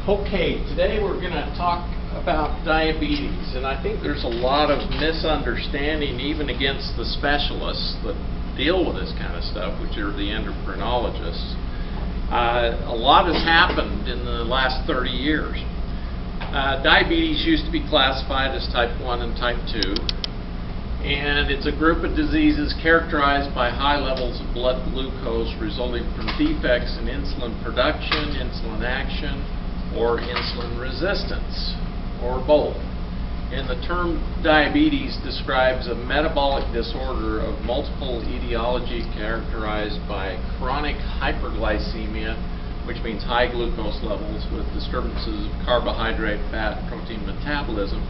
Okay, today we're going to talk about diabetes, and I think there's a lot of misunderstanding even against the specialists that deal with this kind of stuff, which are the endocrinologists. A lot has happened in the last 30 years. Diabetes used to be classified as type 1 and type 2, and it's a group of diseases characterized by high levels of blood glucose resulting from defects in insulin production, insulin action, or insulin resistance, or both. And the term diabetes describes a metabolic disorder of multiple etiology characterized by chronic hyperglycemia, which means high glucose levels with disturbances of carbohydrate, fat, protein metabolism,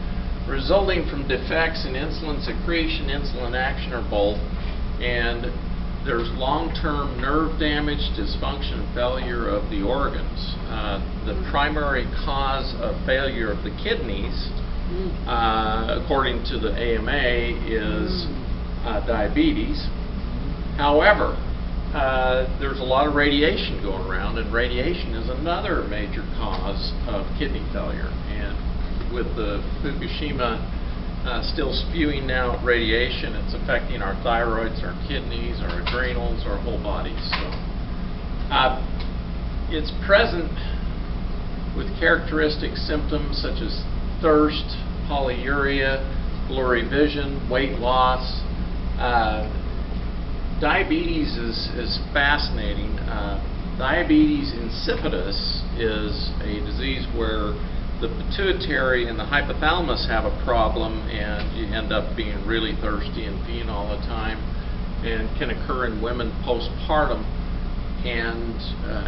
resulting from defects in insulin secretion, insulin action, or both. And there's long-term nerve damage, dysfunction, failure of the organs. The primary cause of failure of the kidneys, according to the AMA, is diabetes. However, there's a lot of radiation going around, and radiation is another major cause of kidney failure. And with the Fukushima still spewing out radiation, it's affecting our thyroids, our kidneys, our adrenals, our whole bodies. So, it's present with characteristic symptoms such as thirst, polyuria, blurry vision, weight loss. Diabetes is fascinating. Diabetes insipidus is a disease where the pituitary and the hypothalamus have a problem, and you end up being really thirsty and peeing all the time, and can occur in women postpartum. And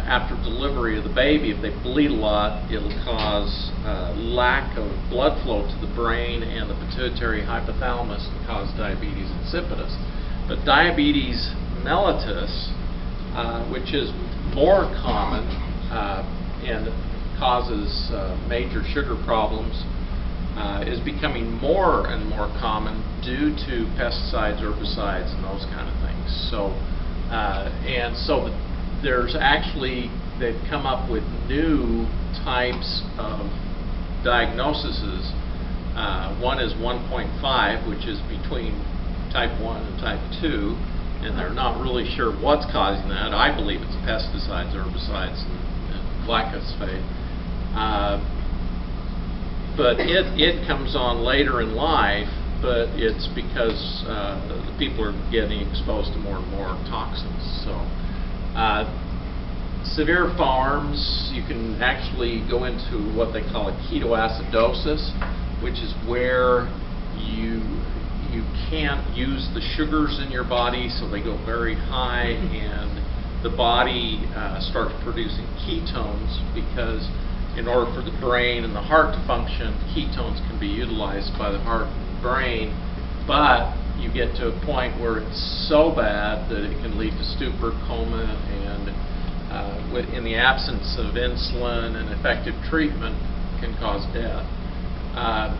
after delivery of the baby, if they bleed a lot, it'll cause lack of blood flow to the brain and the pituitary hypothalamus and cause diabetes insipidus. But diabetes mellitus, which is more common and causes major sugar problems, is becoming more and more common due to pesticides, herbicides, and those kind of things. So, there's actually, they've come up with new types of diagnoses. One is 1.5, which is between type 1 and type 2, and they're not really sure what's causing that. I believe it's pesticides, herbicides, and glyphosate. But it comes on later in life, but it's because the people are getting exposed to more and more toxins. So, severe forms, you can actually go into what they call a ketoacidosis, which is where you can't use the sugars in your body, so they go very high, and the body starts producing ketones, because in order for the brain and the heart to function, ketones can be utilized by the heart and brain, but you get to a point where it's so bad that it can lead to stupor, coma, and in the absence of insulin and effective treatment, can cause death.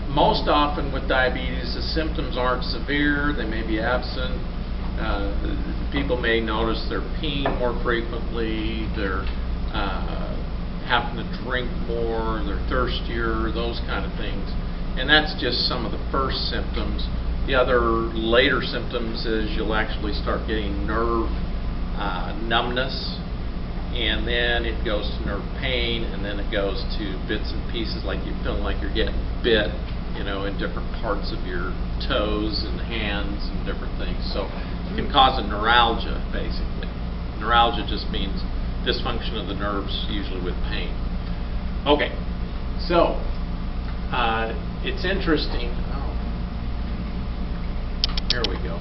Most often with diabetes, the symptoms aren't severe, they may be absent. People may notice they're peeing more frequently, they're having to drink more, they're thirstier, those kind of things. And that's just some of the first symptoms. The other later symptoms is you'll actually start getting nerve numbness, and then it goes to nerve pain, and then it goes to bits and pieces, like you feel like you're getting bit, in different parts of your toes and hands and different things. So it can cause a neuralgia, basically. Neuralgia just means dysfunction of the nerves, usually with pain. Okay, so it's interesting. Here we go.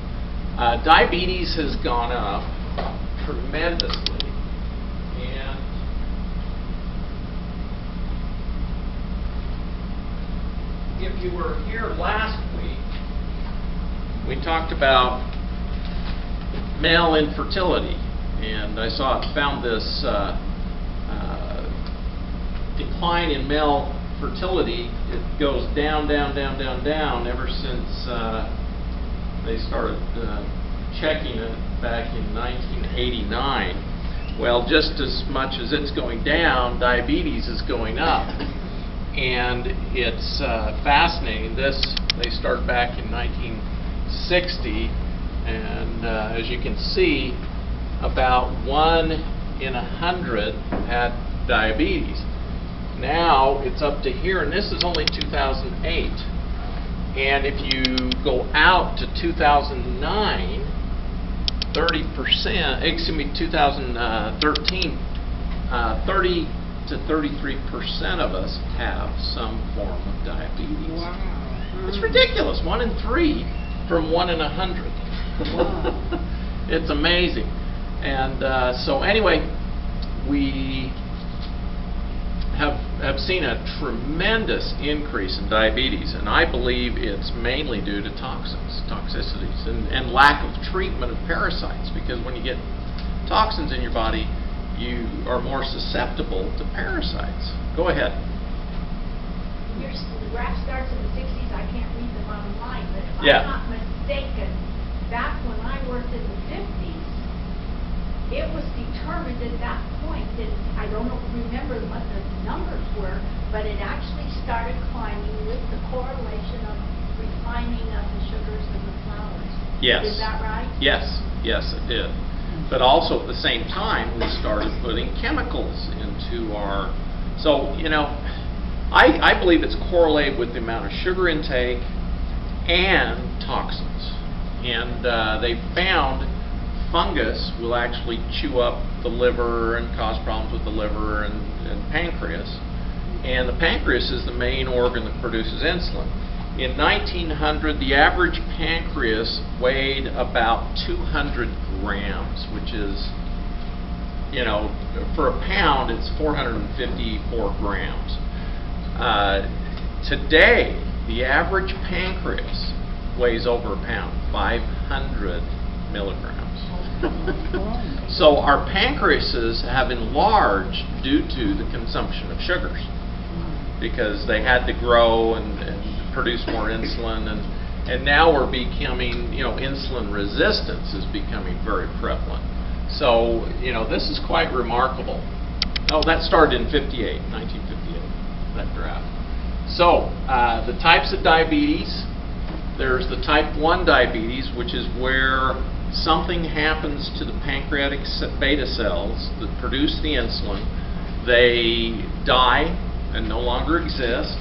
Diabetes has gone up tremendously, and if you were here last week, we talked about male infertility, and I found this decline in male fertility. It goes down, down, down, down, down ever since they started checking it back in 1989. Well, just as much as it's going down, diabetes is going up. And it's fascinating. They started back in 1960, and as you can see, about 1 in 100 had diabetes. Now it's up to here, and this is only 2008. And if you go out to 2009, 30%, excuse me, 2013, 30 to 33% of us have some form of diabetes. Wow. It's ridiculous. 1 in 3 from 1 in 100. Wow. It's amazing. And so anyway, we have seen a tremendous increase in diabetes, and I believe it's mainly due to toxicities, and lack of treatment of parasites, because when you get toxins in your body, you are more susceptible to parasites. Go ahead. The graph starts in the 60s. I can't read them online, but if Yeah. I'm not mistaken, back when I worked in the 50s, it was determined at that point that, I don't remember what the numbers were, but it actually started climbing with the correlation of refining of the sugars and the flours. Yes. Is that right? Yes, yes, it did. But also at the same time, we started putting chemicals into our. So, you know, I believe it's correlated with the amount of sugar intake and toxins. And they found fungus will actually chew up the liver and cause problems with the liver and pancreas. And the pancreas is the main organ that produces insulin. In 1900, the average pancreas weighed about 200 grams, which is, you know, for a pound, it's 454 grams. Today, the average pancreas weighs over a pound, 500 milligrams. So our pancreases have enlarged due to the consumption of sugars, because they had to grow and produce more insulin, and now we're becoming, you know, insulin resistance is becoming very prevalent. So, you know, this is quite remarkable. Oh, that started in 1958, that graph. So, the types of diabetes, there's the type 1 diabetes, which is where something happens to the pancreatic beta cells that produce the insulin. They die and no longer exist,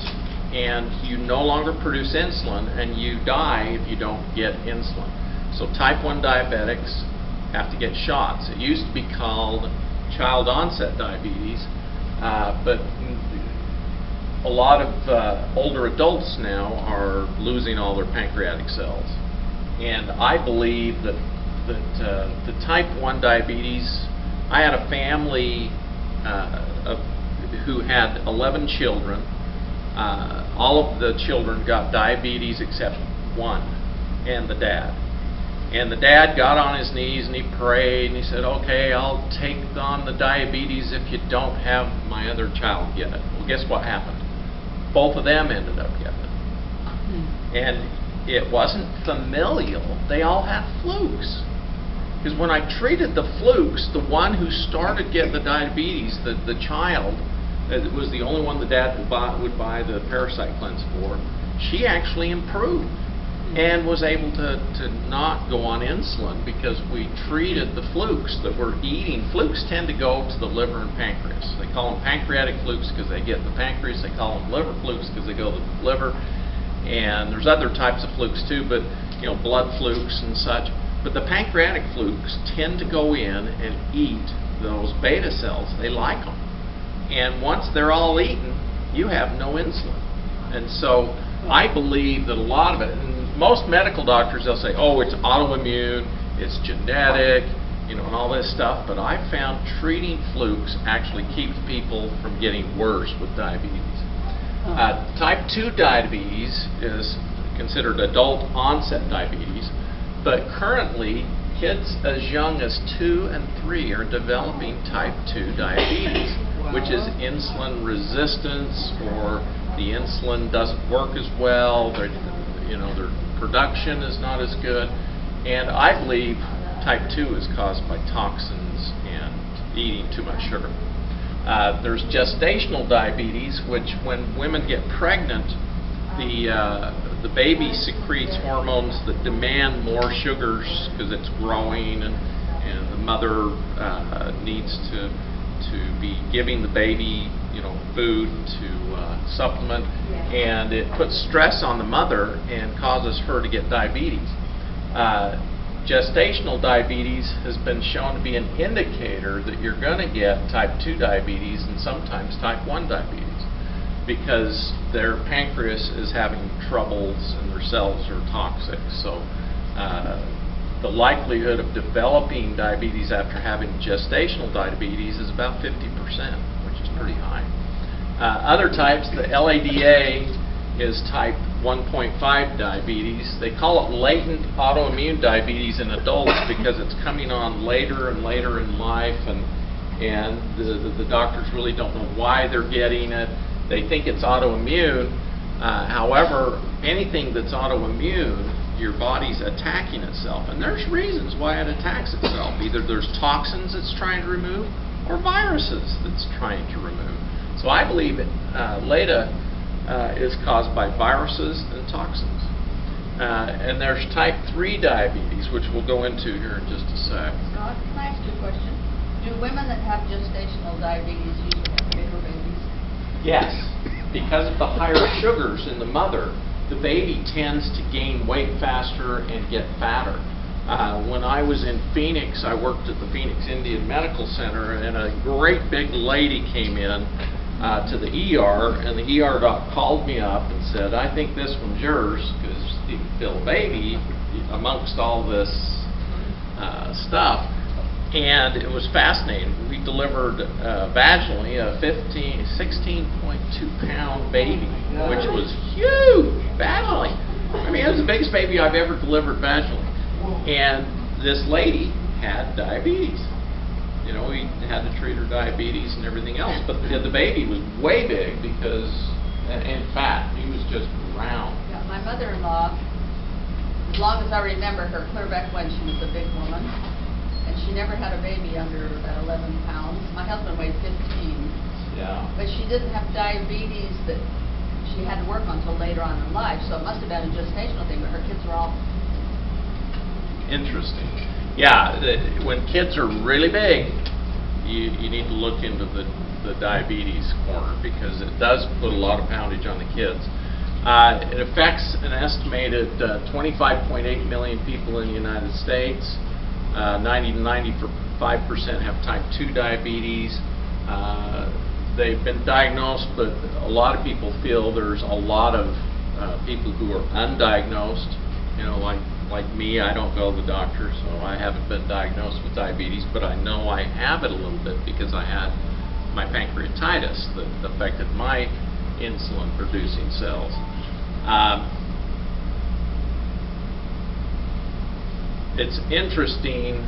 and you no longer produce insulin, and you die if you don't get insulin. So type 1 diabetics have to get shots. It used to be called child onset diabetes, but a lot of older adults now are losing all their pancreatic cells. And I believe that the type 1 diabetes, I had a family who had 11 children. All of the children got diabetes except one, and the dad. And the dad got on his knees and he prayed and he said, okay, I'll take on the diabetes if you don't have my other child get it. Well, guess what happened? Both of them ended up getting it. And it wasn't familial. They all had flukes. Because when I treated the flukes, the one who started getting the diabetes, the child, it was the only one the dad would buy the parasite cleanse for, she actually improved and was able to not go on insulin, because we treated the flukes that were eating. Flukes tend to go to the liver and pancreas. They call them pancreatic flukes because they get in the pancreas. They call them liver flukes because they go to the liver. And there's other types of flukes too, but you know, blood flukes and such. But the pancreatic flukes tend to go in and eat those beta cells. They like them. And once they're all eaten, you have no insulin. And so I believe that a lot of it, and most medical doctors, they'll say, oh, it's autoimmune, it's genetic, you know, and all this stuff. But I found treating flukes actually keeps people from getting worse with diabetes. Type 2 diabetes is considered adult onset diabetes, but currently kids as young as 2 and 3 are developing type 2 diabetes, which is insulin resistance, or the insulin doesn't work as well, their production is not as good. And I believe type 2 is caused by toxins and eating too much sugar. There's gestational diabetes, which when women get pregnant, the baby secretes hormones that demand more sugars because it's growing, and the mother needs to be giving the baby, food to supplement, and it puts stress on the mother and causes her to get diabetes. Gestational diabetes has been shown to be an indicator that you're going to get type 2 diabetes and sometimes type 1 diabetes, because their pancreas is having troubles and their cells are toxic. So the likelihood of developing diabetes after having gestational diabetes is about 50%, which is pretty high. Other types, the LADA is type 1.5 diabetes. They call it latent autoimmune diabetes in adults because it's coming on later and later in life, and the doctors really don't know why they're getting it. They think it's autoimmune. However, anything that's autoimmune, your body's attacking itself, and there's reasons why it attacks itself. Either there's toxins it's trying to remove, or viruses that's trying to remove. So I believe LADA is caused by viruses and toxins. And there's type 3 diabetes, which we'll go into here in just a sec. Scott, can I ask you a question? Do women that have gestational diabetes usually have bigger babies? Yes, because of the higher sugars in the mother, the baby tends to gain weight faster and get fatter. When I was in Phoenix, I worked at the Phoenix Indian Medical Center, and a great big lady came in to the ER, and the ER doc called me up and said, "I think this one's yours because you can feel a baby amongst all this stuff." And it was fascinating. We delivered vaginally a 16.2 pound baby, which was huge vaginally. I mean, it was the biggest baby I've ever delivered vaginally. And this lady had diabetes. We had to treat her diabetes and everything else, but the baby was way big because, and fat. He was just round. Yeah, my mother-in-law, as long as I remember her, clear back when she was a big woman, and she never had a baby under about 11 pounds. My husband weighed 15. Yeah. But she didn't have diabetes that she had to work on until later on in life, so it must have been a gestational thing, but her kids were all... Interesting. Yeah, when kids are really big, you need to look into the diabetes corner, because it does put a lot of poundage on the kids. It affects an estimated 25.8 million people in the United States. 90 to 95% have type 2 diabetes. They've been diagnosed, but a lot of people feel there's a lot of people who are undiagnosed. Like me, I don't go to the doctor, so I haven't been diagnosed with diabetes, but I know I have it a little bit because I had my pancreatitis that affected my insulin-producing cells. It's interesting,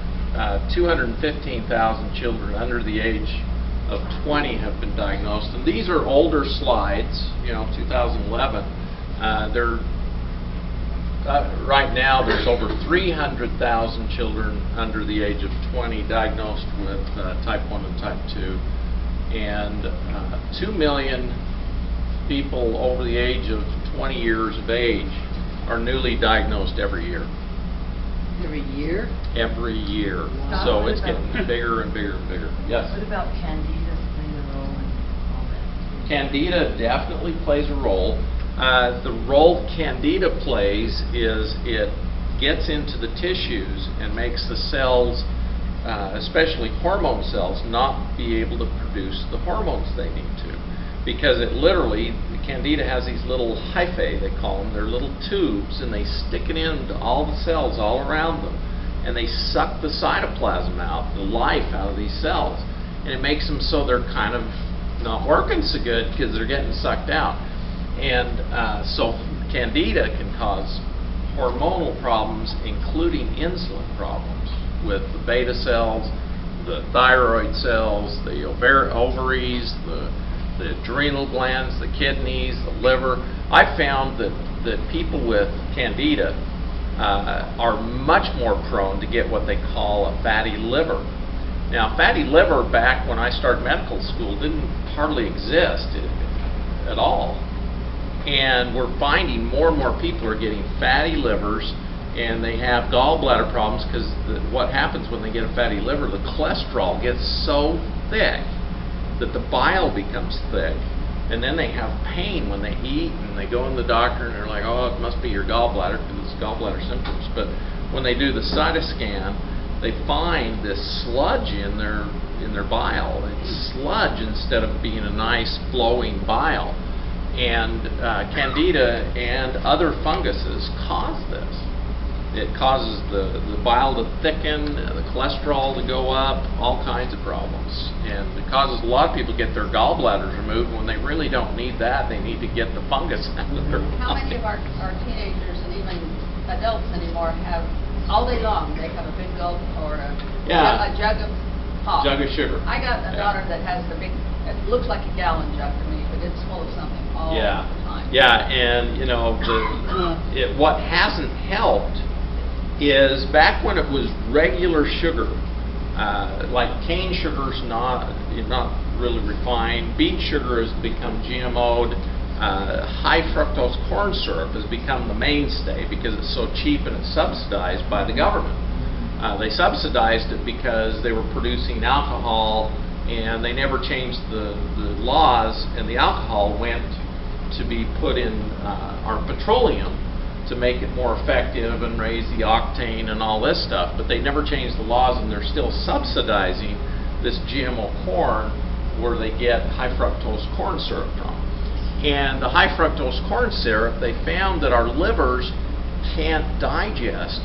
215,000 children under the age of 20 have been diagnosed, and these are older slides, 2011. Right now, there's over 300,000 children under the age of 20 diagnosed with type 1 and type 2, and 2 million people over the age of 20 years of age are newly diagnosed every year. Every year? Every year. So it's getting bigger and bigger and bigger. Yes? What about Candida playing a role in all that? Candida definitely plays a role. The role Candida plays is it gets into the tissues and makes the cells, especially hormone cells, not be able to produce the hormones they need to. Because it literally, the Candida has these little hyphae, they call them. They're little tubes, and they stick it into all the cells all around them. And they suck the cytoplasm out, the life out of these cells. And it makes them so they're kind of not working so good because they're getting sucked out. And so Candida can cause hormonal problems, including insulin problems, with the beta cells, the thyroid cells, the ovaries, the adrenal glands, the kidneys, the liver. I found that people with Candida are much more prone to get what they call a fatty liver. Now, fatty liver back when I started medical school didn't hardly exist at all. And we're finding more and more people are getting fatty livers, and they have gallbladder problems because what happens when they get a fatty liver, the cholesterol gets so thick that the bile becomes thick, and then they have pain when they eat, and they go in the doctor and they're like, oh, it must be your gallbladder because it's gallbladder symptoms. But when they do the cytoscan, they find this sludge in their bile. It's sludge instead of being a nice flowing bile. And candida and other funguses cause this. It causes the bile to thicken, the cholesterol to go up, all kinds of problems. And it causes a lot of people to get their gallbladders removed when they really don't need that. They need to get the fungus out of their body. How many of our teenagers and even adults anymore have, all day long, they have a big gulp or a jug of pop? Jug of sugar. I got a daughter that has the big, it looks like a gallon jug to me, but it's full of something all the time. Yeah, and you know, what hasn't helped is back when it was regular sugar, like cane sugar's not really refined. Beet sugar has become GMO'd. High fructose corn syrup has become the mainstay because it's so cheap and it's subsidized by the government. They subsidized it because they were producing alcohol, and they never changed the laws, and the alcohol went to be put in our petroleum to make it more effective and raise the octane and all this stuff, but they never changed the laws, and they're still subsidizing this GMO corn where they get high fructose corn syrup from. And the high fructose corn syrup, they found that our livers can't digest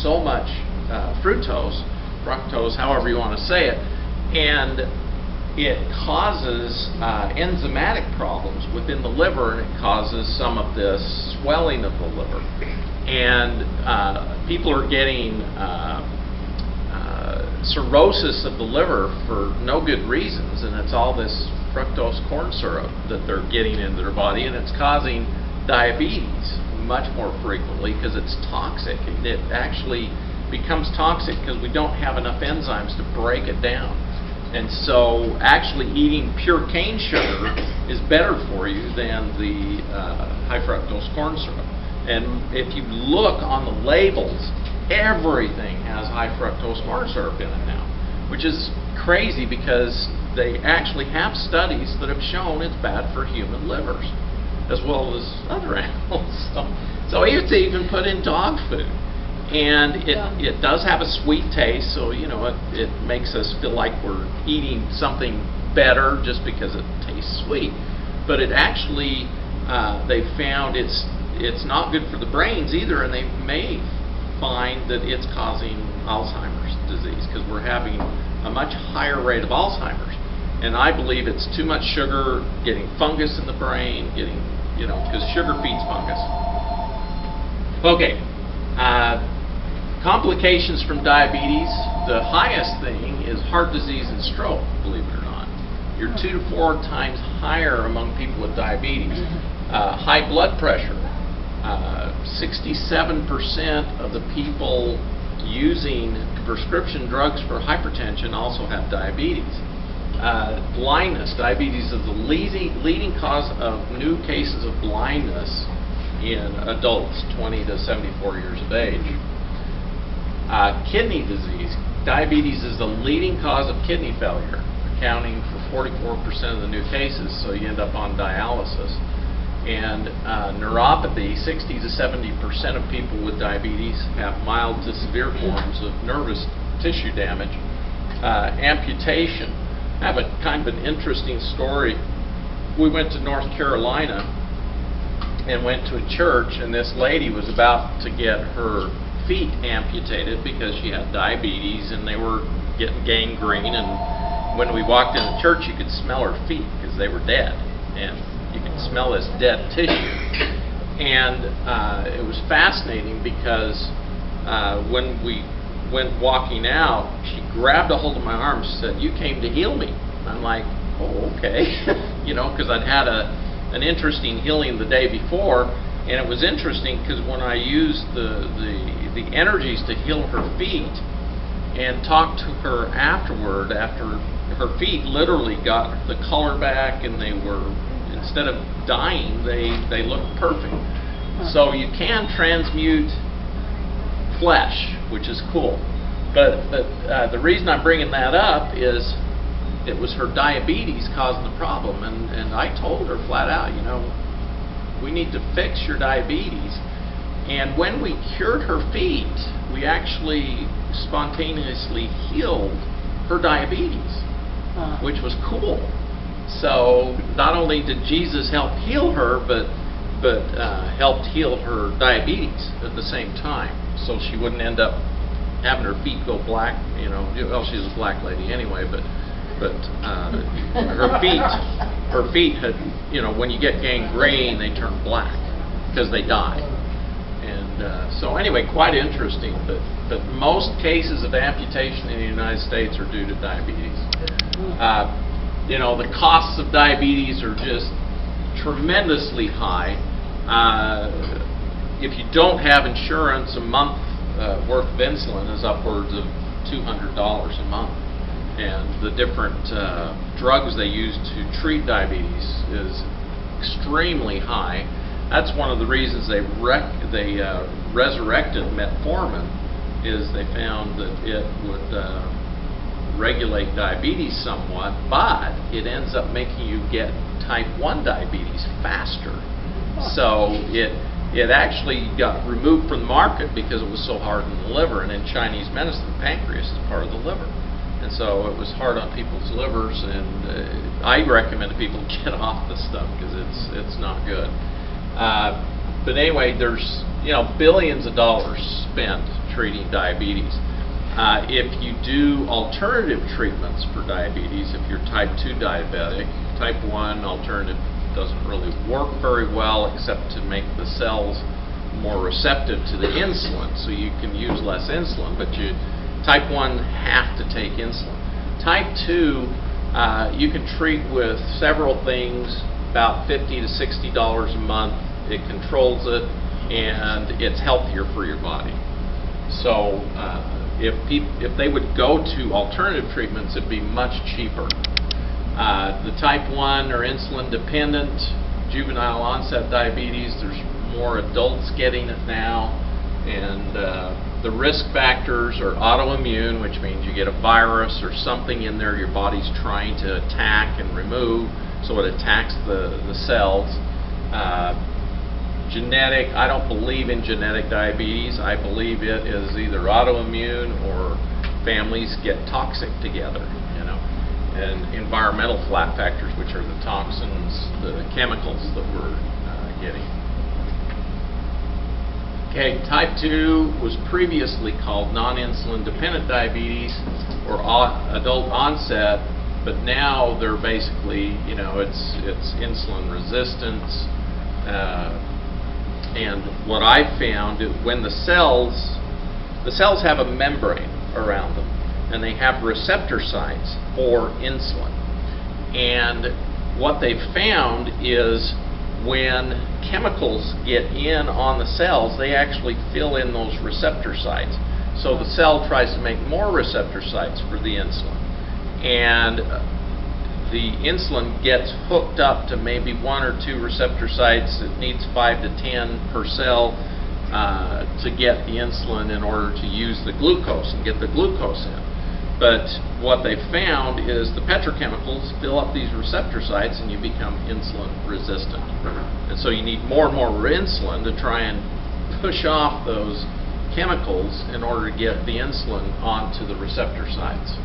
so much fructose, however you want to say it, and it causes enzymatic problems within the liver, and it causes some of this swelling of the liver. And people are getting cirrhosis of the liver for no good reasons, and it's all this fructose corn syrup that they're getting into their body, and it's causing diabetes much more frequently because it's toxic. It actually becomes toxic because we don't have enough enzymes to break it down. And so actually eating pure cane sugar is better for you than the high fructose corn syrup. And if you look on the labels, everything has high fructose corn syrup in it now, which is crazy because they actually have studies that have shown it's bad for human livers as well as other animals. So it's even put in dog food. And it does have a sweet taste, so you know it makes us feel like we're eating something better just because it tastes sweet. But it actually, they found it's not good for the brains either, and they may find that it's causing Alzheimer's disease because we're having a much higher rate of Alzheimer's. And I believe it's too much sugar, getting fungus in the brain, because sugar feeds fungus. Okay. Complications from diabetes, the highest thing is heart disease and stroke, believe it or not. You're 2 to 4 times higher among people with diabetes. High blood pressure, 67% of the people using prescription drugs for hypertension also have diabetes. Blindness, diabetes is the leading cause of new cases of blindness in adults 20 to 74 years of age. Kidney disease. Diabetes is the leading cause of kidney failure, accounting for 44% of the new cases, so you end up on dialysis. And neuropathy, 60 to 70% of people with diabetes have mild to severe forms of nervous tissue damage. Amputation. I have a kind of an interesting story. We went to North Carolina and went to a church, and this lady was about to get her feet amputated because she had diabetes and they were getting gangrene, and when we walked in the church you could smell her feet because they were dead, and you could smell this dead tissue. And it was fascinating because when we went walking out, she grabbed a hold of my arm. She said, "You came to heal me." I'm like, "Oh, okay." Because I'd had an interesting healing the day before. And it was interesting because when I used the energies to heal her feet, and talked to her afterward, after her feet literally got the color back, and they were, instead of dying, they looked perfect. So you can transmute flesh, which is cool. But the reason I'm bringing that up is it was her diabetes causing the problem, and I told her flat out, you know, we need to fix your diabetes. And when we cured her feet, we actually spontaneously healed her diabetes, which was cool. So not only did Jesus help heal her, but helped heal her diabetes at the same time, so she wouldn't end up having her feet go black. You know, well, she's a black lady anyway, but her feet had, you know, when you get gangrene, they turn black because they die. And so anyway, quite interesting. But most cases of amputation in the United States are due to diabetes. You know, the costs of diabetes are just tremendously high. If you don't have insurance, a month worth of insulin is upwards of $200 a month, and the different drugs they use to treat diabetes is extremely high. That's one of the reasons they resurrected metformin, is they found that it would regulate diabetes somewhat, but it ends up making you get type 1 diabetes faster. So it actually got removed from the market because it was so hard on the liver, and in Chinese medicine, the pancreas is part of the liver. And so it was hard on people's livers, and I recommend to people get off this stuff because it's not good. But anyway, there's, you know, billions of dollars spent treating diabetes. If you do alternative treatments for diabetes, if you're type 2 diabetic, type 1 alternative doesn't really work very well, except to make the cells more receptive to the insulin, so you can use less insulin, but type 1 have to take insulin. Type 2, you can treat with several things, about $50 to $60 a month. It controls it, and it's healthier for your body. So if they would go to alternative treatments, it'd be much cheaper. The type 1 are insulin dependent, juvenile onset diabetes. There's more adults getting it now, and the risk factors are autoimmune, which means you get a virus or something in there your body's trying to attack and remove, so it attacks the cells. Genetic, I don't believe in genetic diabetes. I believe it is either autoimmune or families get toxic together, you know, and environmental flat factors, which are the toxins, the chemicals that we're getting. Okay, type 2 was previously called non-insulin dependent diabetes or adult onset, but now they're basically, you know, it's insulin resistance. And what I found is when the cells have a membrane around them, and they have receptor sites for insulin. And what they've found is when chemicals get in on the cells, they actually fill in those receptor sites. So the cell tries to make more receptor sites for the insulin. And the insulin gets hooked up to maybe 1 or 2 receptor sites. It needs 5 to 10 per cell to get the insulin in order to use the glucose and get the glucose in. But what they found is the petrochemicals fill up these receptor sites and you become insulin resistant. And so you need more and more insulin to try and push off those chemicals in order to get the insulin onto the receptor sites.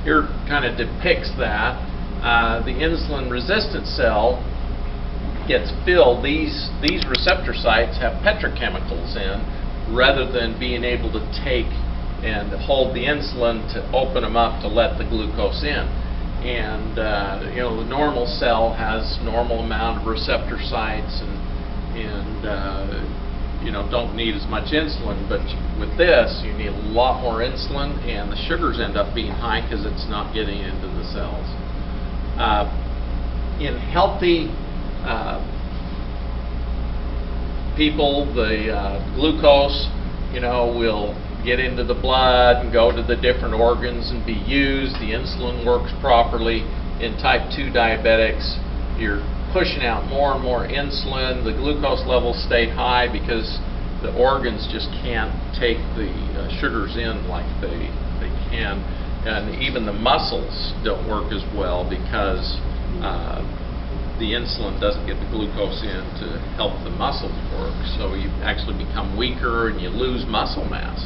Here kind of depicts that. The insulin resistant cell gets filled. These receptor sites have petrochemicals in, rather than being able to take and hold the insulin to open them up to let the glucose in. And you know, the normal cell has normal amount of receptor sites, and you know, don't need as much insulin. But with this, you need a lot more insulin, and the sugars end up being high because it's not getting into the cells. In healthy people, the glucose, you know, will get into the blood and go to the different organs and be used. The insulin works properly. In type 2 diabetics, you're pushing out more and more insulin. The glucose levels stay high because the organs just can't take the sugars in like they can. And even the muscles don't work as well because the insulin doesn't get the glucose in to help the muscles work. So you actually become weaker and you lose muscle mass.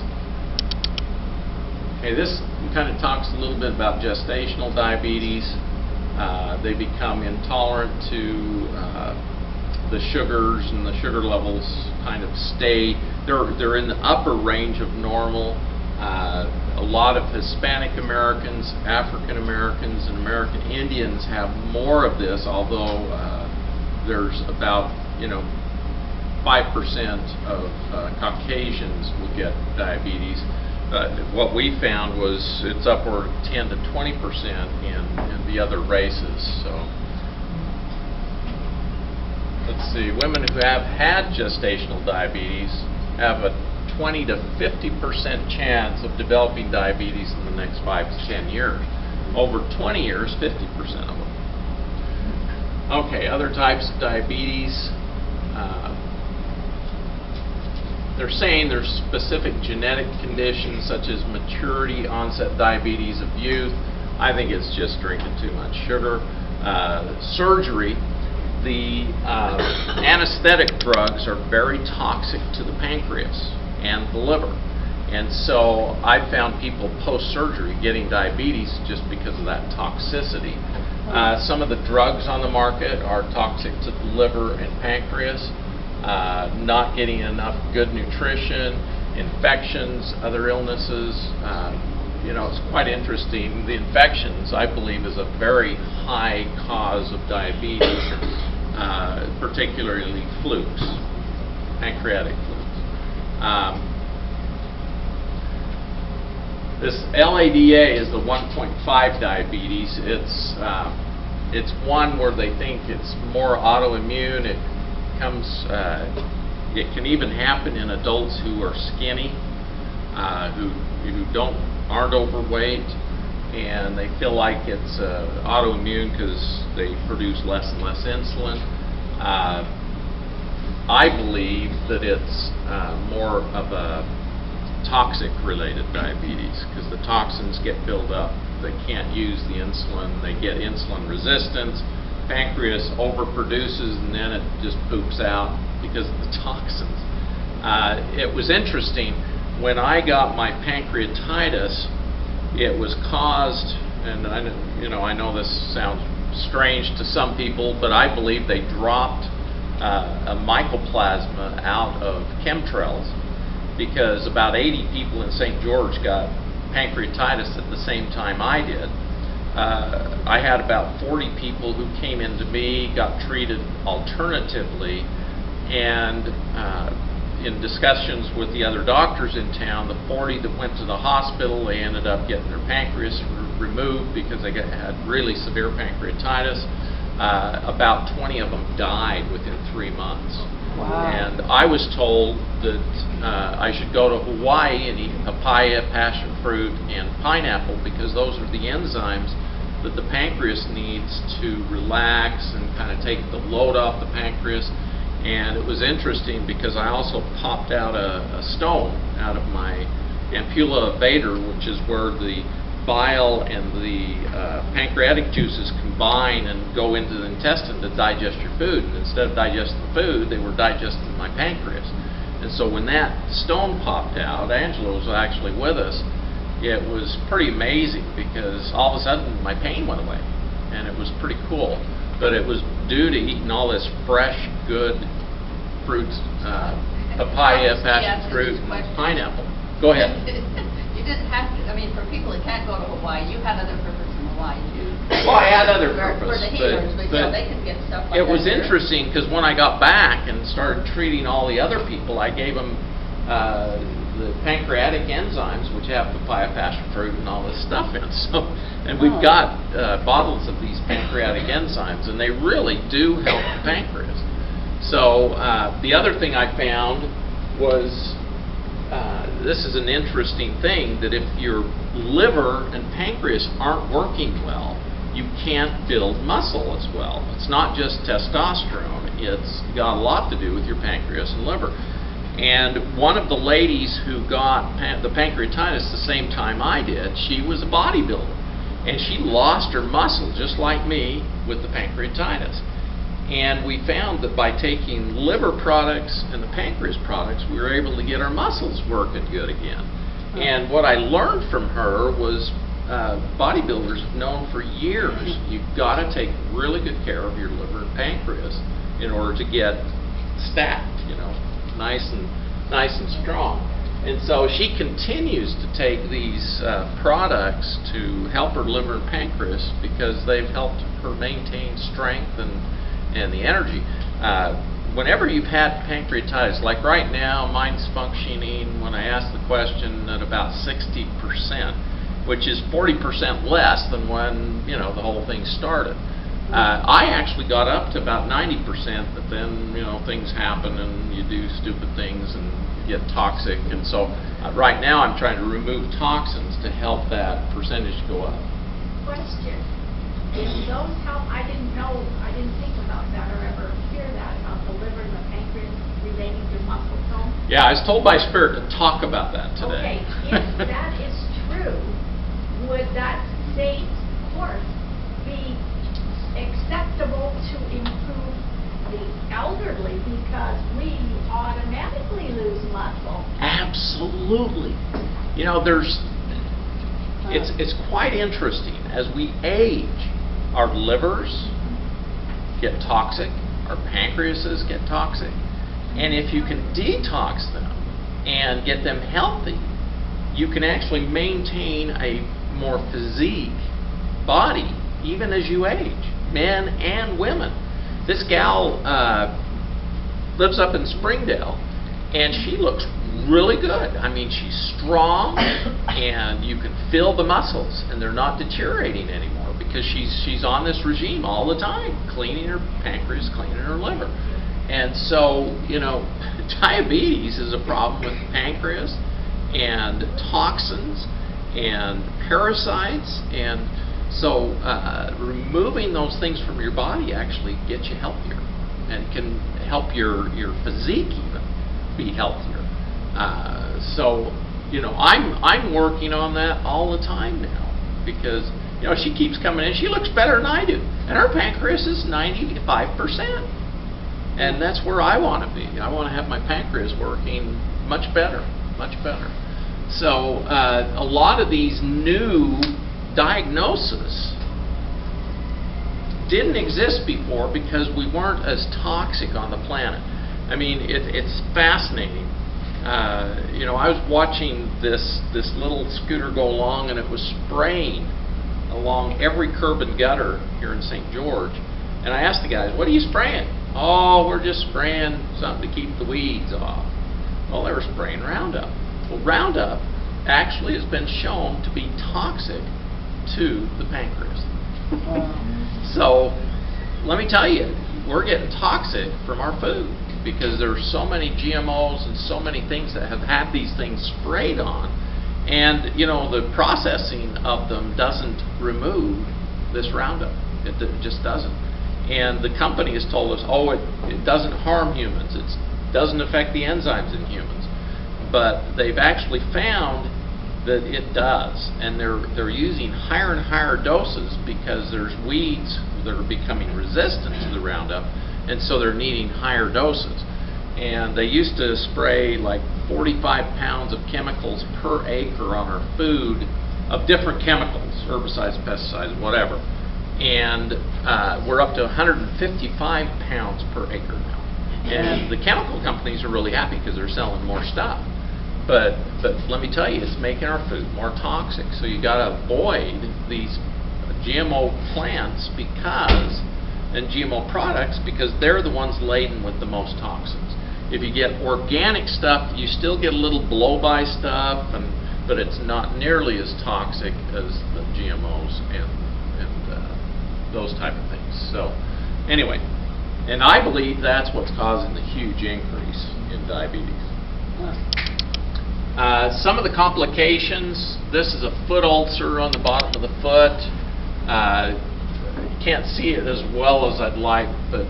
Okay, this kind of talks a little bit about gestational diabetes. They become intolerant to the sugars, and the sugar levels kind of stay. They're in the upper range of normal. A lot of Hispanic Americans, African Americans, and American Indians have more of this, although there's about 5% of Caucasians will get diabetes. What we found was it's upward 10 to 20% in the other races. So let's see, women who have had gestational diabetes have a 20 to 50% chance of developing diabetes in the next 5 to 10 years. Over 20 years, 50% of them. Okay, other types of diabetes. They're saying there's specific genetic conditions such as maturity onset diabetes of youth. I think it's just drinking too much sugar. Surgery. The anesthetic drugs are very toxic to the pancreas and the liver. And so I found people post-surgery getting diabetes just because of that toxicity. Some of the drugs on the market are toxic to the liver and pancreas. Not getting enough good nutrition, infections, other illnesses. It's quite interesting. The infections, I believe, is a very high cause of diabetes, particularly flukes, pancreatic flukes. This LADA is the 1.5 diabetes. It's one where they think it's more autoimmune. It can even happen in adults who are skinny, who aren't overweight, and they feel like it's autoimmune because they produce less and less insulin. I believe that it's more of a toxic-related diabetes because the toxins get built up. They can't use the insulin. They get insulin resistance. Pancreas overproduces, and then it just poops out because of the toxins. It was interesting, when I got my pancreatitis, it was caused, and I know this sounds strange to some people, but I believe they dropped a mycoplasma out of chemtrails, because about 80 people in St. George got pancreatitis at the same time I did. I had about 40 people who came into me, got treated alternatively, and in discussions with the other doctors in town, the 40 that went to the hospital, they ended up getting their pancreas removed because they had really severe pancreatitis. About 20 of them died within 3 months. Wow. And I was told that I should go to Hawaii and eat papaya, passion fruit, and pineapple because those are the enzymes that the pancreas needs to relax and kind of take the load off the pancreas. And it was interesting because I also popped out a stone out of my ampulla vator, which is where the bile and the pancreatic juices combine and go into the intestine to digest your food. And instead of digesting the food, they were digesting my pancreas. And so when that stone popped out, Angela was actually with us. It was pretty amazing because all of a sudden my pain went away, and it was pretty cool. But it was due to eating all this fresh, good fruits, papaya, passion fruit, and pineapple. Go ahead. You didn't have to, for people that can't go to Hawaii, you had other purpose in Hawaii too. Well, I had other For purpose, the healers, but they can get stuff like that. it was here. interesting because when I got back and started treating all the other people, I gave them the pancreatic enzymes, which have papaya, passion fruit, and all this stuff in. So, and we've got bottles of these pancreatic enzymes, and they really do help the pancreas. So the other thing I found was this is an interesting thing, that if your liver and pancreas aren't working well, you can't build muscle as well. It's not just testosterone, it's got a lot to do with your pancreas and liver. And one of the ladies who got the pancreatitis the same time I did, she was a bodybuilder. And she lost her muscle, just like me, with the pancreatitis. And we found that by taking liver products and the pancreas products, we were able to get our muscles working good again. And what I learned from her was bodybuilders have known for years, you've got to take really good care of your liver and pancreas in order to get stacked, you know, nice and strong. And so she continues to take these products to help her liver and pancreas because they've helped her maintain strength and the energy. Whenever you've had pancreatitis, like right now, mine's functioning, when I asked the question, at about 60%, which is 40% less than when, you know, the whole thing started. I actually got up to about 90%, but then, you know, things happen and you do stupid things and get toxic, and so right now I'm trying to remove toxins to help that percentage go up. Question, is those help, I didn't think about that or ever hear that about the liver and the pancreas relating to muscle tone. Yeah, I was told by Spirit to talk about that today. Okay, if that is true, would that same course be acceptable to improve the elderly because we automatically lose muscle? Absolutely. You know, it's quite interesting. As we age, our livers get toxic, our pancreases get toxic, and if you can detox them and get them healthy, you can actually maintain a more physique body even as you age, men and women. This gal lives up in Springdale, and she looks really good. I mean, she's strong, and you can feel the muscles, and they're not deteriorating anymore because she's on this regime all the time, cleaning her pancreas, cleaning her liver. And so, you know, diabetes is a problem with the pancreas and toxins and parasites, and so removing those things from your body actually gets you healthier and can help your physique even be healthier. So, you know, I'm working on that all the time now because, you know, she keeps coming in. She looks better than I do, and her pancreas is 95%, and that's where I want to be. I want to have my pancreas working much better, much better. So a lot of these new diagnoses didn't exist before because we weren't as toxic on the planet. I mean, it's fascinating. You know, I was watching this little scooter go along, and it was spraying along every curb and gutter here in St. George. And I asked the guys, "What are you spraying?" "Oh, we're just spraying something to keep the weeds off." Well, they were spraying Roundup. Well, Roundup actually has been shown to be toxic to the pancreas. So, let me tell you, we're getting toxic from our food because there's so many GMOs and so many things that have had these things sprayed on, and you know, the processing of them doesn't remove this Roundup. It just doesn't. And the company has told us, oh, it doesn't harm humans, it doesn't affect the enzymes in humans, but they've actually found that it does, and they're using higher and higher doses because there's weeds that are becoming resistant to the Roundup, and so they're needing higher doses. And they used to spray like 45 pounds of chemicals per acre on our food of different chemicals, herbicides, pesticides, whatever, and we're up to 155 pounds per acre now. And the chemical companies are really happy because they're selling more stuff. But let me tell you, it's making our food more toxic. So you got to avoid these GMO plants and GMO products because they're the ones laden with the most toxins. If you get organic stuff, you still get a little blow-by stuff, but it's not nearly as toxic as the GMOs and those type of things. So anyway, and I believe that's what's causing the huge increase in diabetes. Some of the complications, this is a foot ulcer on the bottom of the foot. You can't see it as well as I'd like, but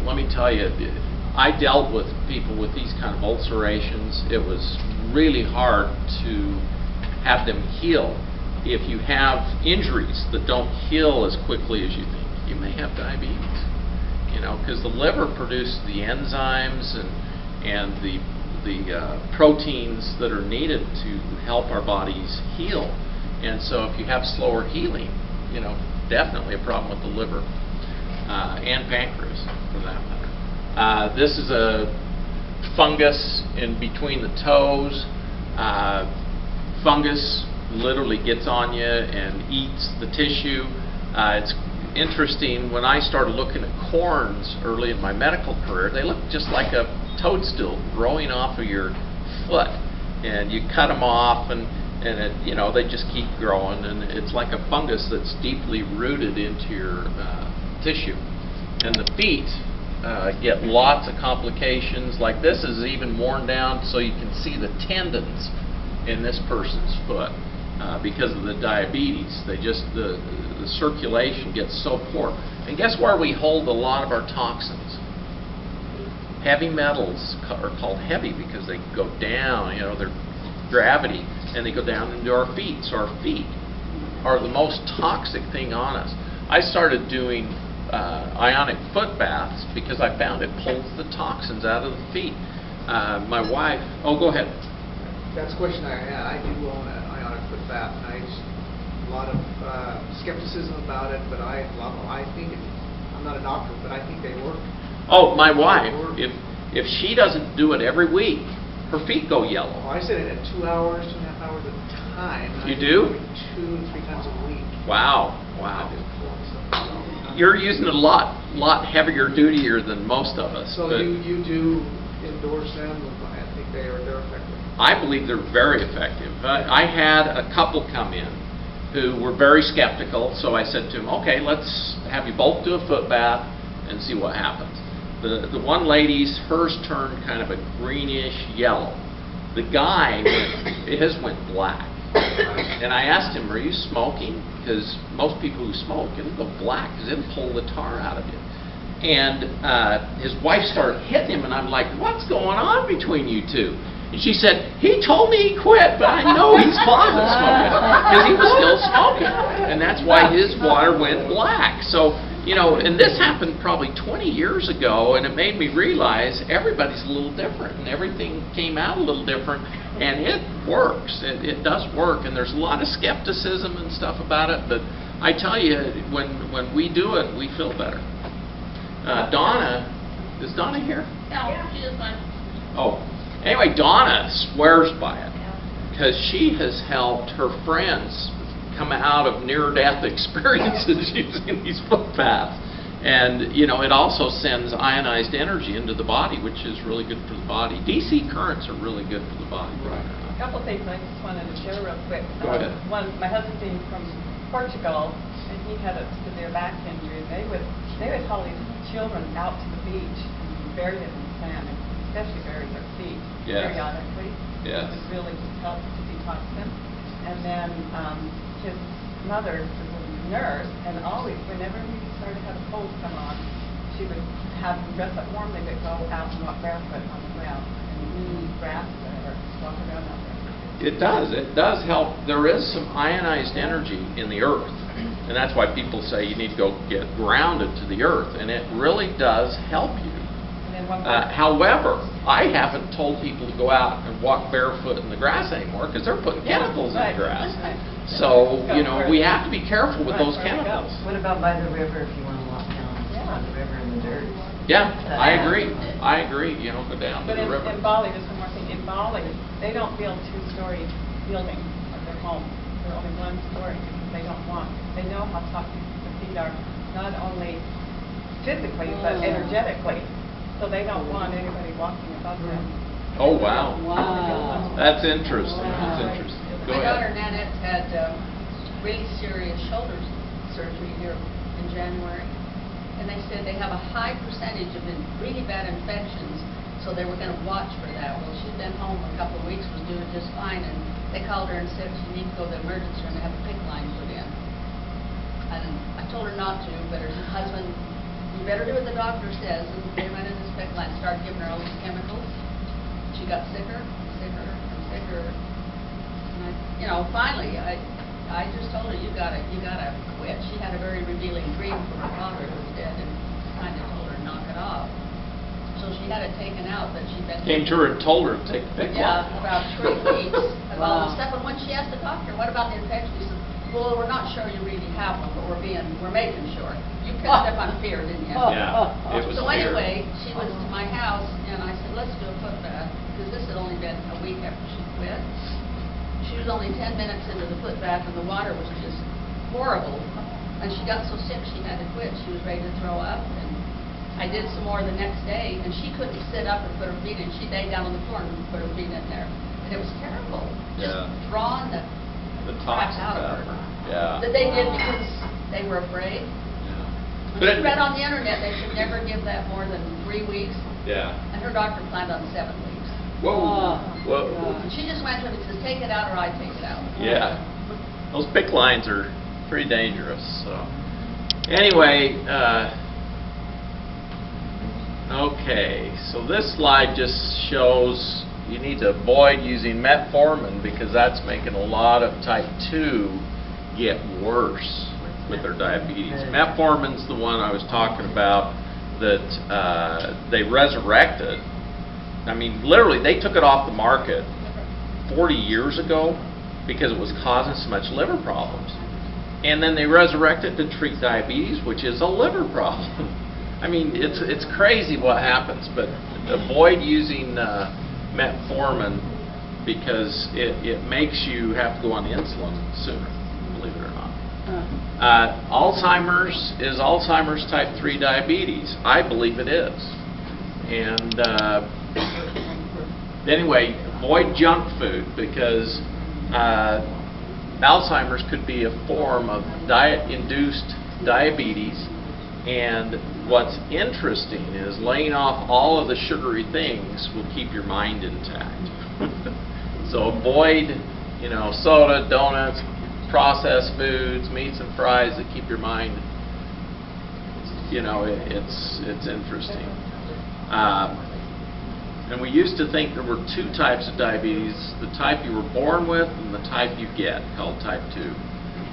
let me tell you, I dealt with people with these kind of ulcerations. It was really hard to have them heal. If you have injuries that don't heal as quickly as you think, you may have diabetes. You know, because the liver produces the enzymes and the proteins that are needed to help our bodies heal. And so if you have slower healing, you know, definitely a problem with the liver and pancreas for that matter. This is a fungus in between the toes. Fungus literally gets on you and eats the tissue. It's interesting, when I started looking at corns early in my medical career, they look just like a toadstool growing off of your foot, and you cut them off and it, you know, they just keep growing, and it's like a fungus that's deeply rooted into your tissue. And the feet get lots of complications. Like this is even worn down so you can see the tendons in this person's foot because of the diabetes. They just the circulation gets so poor. And guess where we hold a lot of our toxins? Heavy metals are called heavy because they go down, you know, they're gravity, and they go down into our feet. So our feet are the most toxic thing on us. I started doing ionic foot baths because I found it pulls the toxins out of the feet. My wife, go ahead. That's a question I had. I do own an ionic foot bath, and a lot of skepticism about it, but I think I'm not a doctor, but I think they work. Oh, my wife, if she doesn't do it every week, her feet go yellow. Oh, I said it at 2 hours, 2.5 hours at a time. You do? 2 to 3 times a week. Wow. You're using it a lot heavier dutier than most of us. So you do endorse them? I think they're effective. I believe they're very effective. I had a couple come in who were very skeptical, so I said to them, okay, let's have you both do a foot bath and see what happens. The one lady's, hers turned kind of a greenish yellow. The guy, his went black. And I asked him, are you smoking? Because most people who smoke, it'll go black because it'll pull the tar out of you. And his wife started hitting him, and I'm like, what's going on between you two? And she said, he told me he quit, but I know he's closet smoking because he was still smoking. And that's why his water went black. So, you know, and this happened probably 20 years ago, and it made me realize everybody's a little different, and everything came out a little different, and it works. It does work, and there's a lot of skepticism and stuff about it, but I tell you, when we do it, we feel better. Donna, is Donna here? No, she is fine. Oh, anyway, Donna swears by it because she has helped her friends come out of near-death experiences using these foot baths. And, you know, it also sends ionized energy into the body, which is really good for the body. DC currents are really good for the body. Right. A couple things I just wanted to share real quick. Go ahead. One, my husband came from Portugal, and he had a severe back injury. They would haul these children out to the beach and bury them in the sand, and especially bury their feet periodically. Yes. It would really help to detox them. And then his mother was a nurse, and always, whenever we started to have a cold come on, she would have them dress up warm. They would go out and walk barefoot on the ground and eat grass or walk around out there. It does help. There is some ionized energy in the earth, and that's why people say you need to go get grounded to the earth, and it really does help you. And then one more. However, I haven't told people to go out and walk barefoot in the grass anymore because they're putting chemicals in the grass. So, you know, we have to be careful with those chemicals. What about by the river if you want to walk down by the river in the dirt? Yeah, I agree. You know, go down to But the in river. Bali, there's one more thing. In Bali, they don't build two-story buildings of their home. They're only one story because they don't want. They know how toxic the feet are, not only physically but energetically. So they don't want anybody walking above them. Oh, wow. Wow. That's interesting. That's interesting. Go My daughter ahead. Nanette had really serious shoulder surgery here in January, and they said they have a high percentage of really bad infections So they were gonna watch for that. Well, she'd been home a couple of weeks, was doing just fine, and they called her and said she needs to go to the emergency room and have a PICC line put in. And I told her not to, but her husband, you better do what the doctor says, and they went in this PICC line, started giving her all these chemicals. She got sicker and sicker and sicker. And finally, I just told her, you gotta quit. She had a very revealing dream from her father who was dead, and kind of told her to knock it off. So she had it taken out, but she'd been... Came to her and told her to take the PICC Yeah, line. about 3 weeks of all the Wow. stuff. And when she asked the doctor, what about the infection? He said, well, we're not sure you really have one, but we're making sure. You picked up on fear, didn't you? Yeah, it was So fear. anyway, she was to my house, and I said, let's do a foot bath, because this had only been a week after she quit. She was only 10 minutes into the foot bath, and the water was just horrible. And she got so sick, she had to quit. She was ready to throw up, and I did some more the next day, and she couldn't sit up and put her feet in. She laid down on the floor and put her feet in there. And it was terrible. Just Yeah. drawing the crap toxic out of out her. of her. Yeah. That they did because they were afraid. Yeah. And she read on the internet they should never give that more than 3 weeks, Yeah. and her doctor planned on 7 weeks. Whoa. Oh, Whoa. God. And she just went to him and says, take it out or I take it out. Yeah. Those PICC lines are pretty dangerous. So anyway, okay. So this slide just shows you need to avoid using metformin because that's making a lot of type 2 get worse with their diabetes. Metformin's the one I was talking about that they resurrected. I mean, literally, they took it off the market 40 years ago because it was causing so much liver problems. And then they resurrected to treat diabetes, which is a liver problem. I mean, it's crazy what happens, but avoid using metformin because it makes you have to go on insulin sooner, believe it or not. Alzheimer's is Alzheimer's type 3 diabetes. I believe it is. And anyway, avoid junk food because Alzheimer's could be a form of diet-induced diabetes. And what's interesting is laying off all of the sugary things will keep your mind intact. So avoid, soda, donuts, processed foods, meats and fries that keep your mind, it's interesting. And we used to think there were 2 types of diabetes, the type you were born with and the type you get, called type 2.